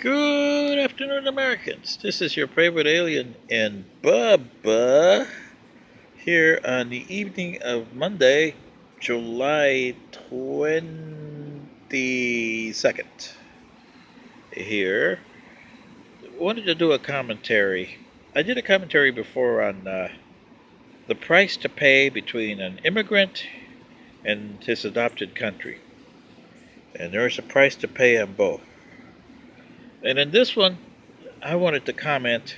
Good afternoon, Americans. This is your favorite alien and Bubba here on the evening of Monday, July 22nd. Here, wanted to do a commentary. I did a commentary before on the price to pay between an immigrant and his adopted country, and there's a price to pay on both. And in this one, I wanted to comment,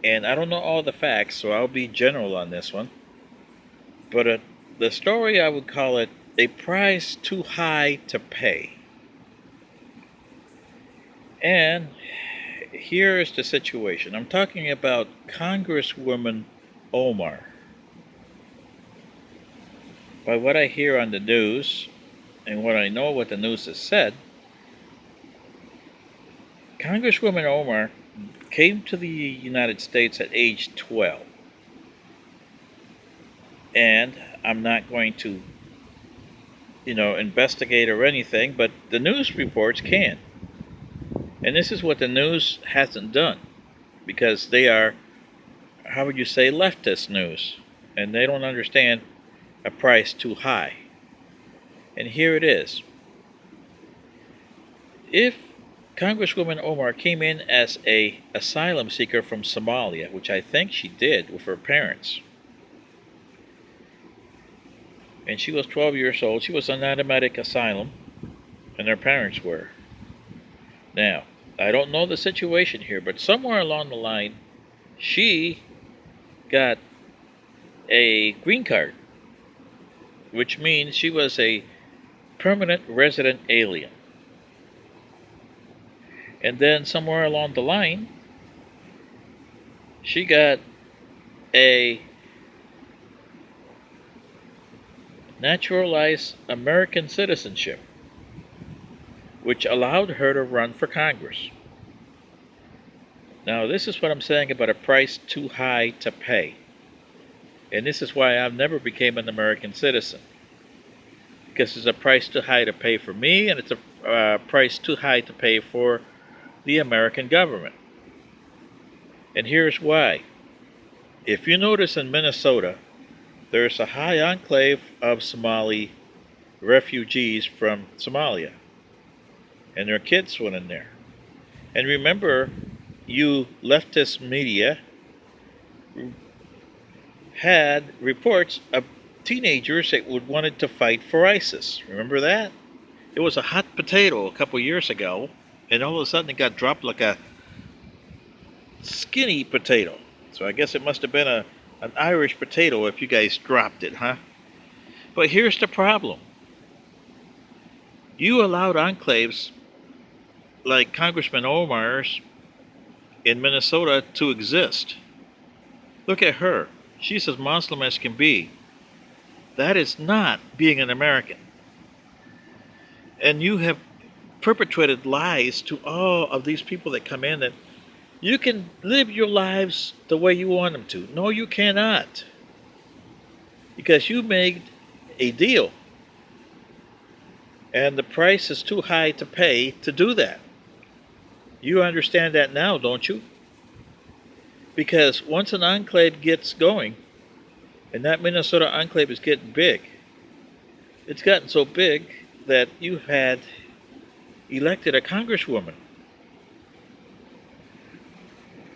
and I don't know all the facts, so I'll be general on this one. But the story, I would call it a price too high to pay. And here is the situation. I'm talking about Congresswoman Omar. By what I hear on the news and what I know what the news has said, Congresswoman Omar came to the United States at age 12. And I'm not going to, investigate or anything, but the news reports can. And this is what the news hasn't done, because they are, how would you say, leftist news, and they don't understand a price too high. And here it is. If Congresswoman Omar came in as an asylum seeker from Somalia, which I think she did with her parents, and she was 12 years old, she was on automatic asylum, and her parents were. Now, I don't know the situation here, but somewhere along the line, she got a green card, which means she was a permanent resident alien. And then somewhere along the line, she got a naturalized American citizenship, which allowed her to run for Congress. Now, this is what I'm saying about a price too high to pay. And this is why I've never became an American citizen. Because it's a price too high to pay for me, and it's a price too high to pay for the American government. And here's why. If you notice in Minnesota, there's a high enclave of Somali refugees from Somalia. And their kids went in there. And remember, you leftist media had reports of teenagers that wanted to fight for ISIS. Remember that? It was a hot potato a couple years ago, and all of a sudden it got dropped like a skinny potato. So I guess it must have been an Irish potato if you guys dropped it, huh? But here's the problem. You allowed enclaves like Congressman Omar's in Minnesota to exist. Look at her. She's as Muslim as can be. That is not being an American. And you have perpetrated lies to all of these people that come in that you can live your lives the way you want them to. No, you cannot. Because you made a deal. And the price is too high to pay to do that. You understand that now, don't you? Because once an enclave gets going, and that Minnesota enclave is getting big, it's gotten so big that you had elected a congresswoman.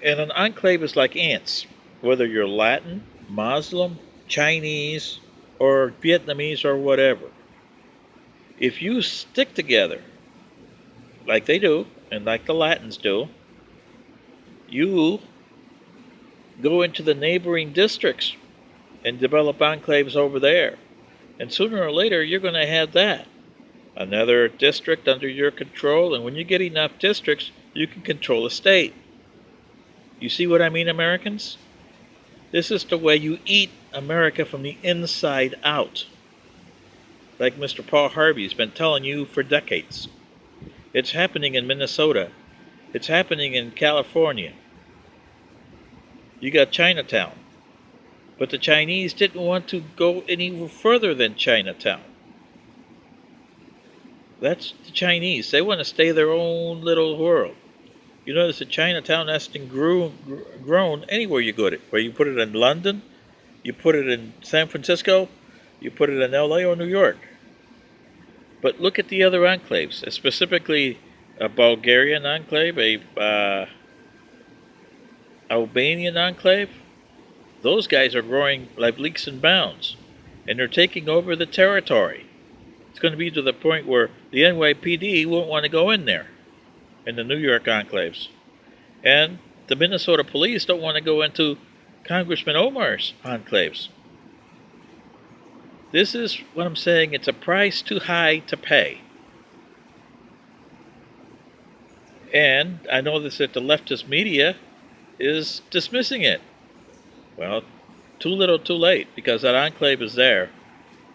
And an enclave is like ants, whether you're Latin, Muslim, Chinese, or Vietnamese, or whatever. If you stick together, like they do, and like the Latins do, you go into the neighboring districts and develop enclaves over there. And sooner or later, you're going to have that. Another district under your control, and when you get enough districts, you can control a state. You see what I mean, Americans? This is the way you eat America from the inside out. Like Mr. Paul Harvey's been telling you for decades. It's happening in Minnesota. It's happening in California. You got Chinatown. But the Chinese didn't want to go any further than Chinatown. That's the Chinese. They want to stay their own little world. You notice that Chinatown has been grown anywhere you go to. Where you put it in London, you put it in San Francisco, you put it in LA or New York. But look at the other enclaves, specifically a Bulgarian enclave, a Albanian enclave. Those guys are growing like leaps and bounds, and they're taking over the territory. It's going to be to the point where the NYPD won't want to go in there, in the New York enclaves. And the Minnesota police don't want to go into Congressman Omar's enclaves. This is what I'm saying. It's a price too high to pay. And I know that the leftist media is dismissing it. Well, too little, too late, because that enclave is there,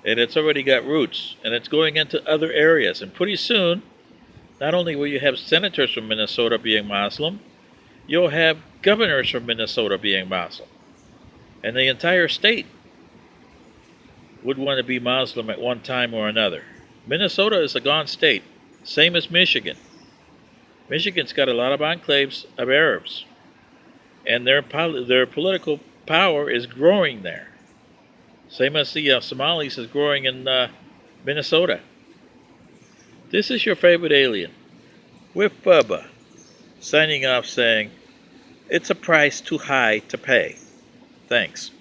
and it's already got roots, and it's going into other areas. And pretty soon, not only will you have senators from Minnesota being Muslim, you'll have governors from Minnesota being Muslim. And the entire state would want to be Muslim at one time or another. Minnesota is a gone state, same as Michigan. Michigan's got a lot of enclaves of Arabs, and their political power is growing there. Same as the Somalis is growing in Minnesota. This is your favorite alien, with Bubba, signing off saying, it's a price too high to pay. Thanks.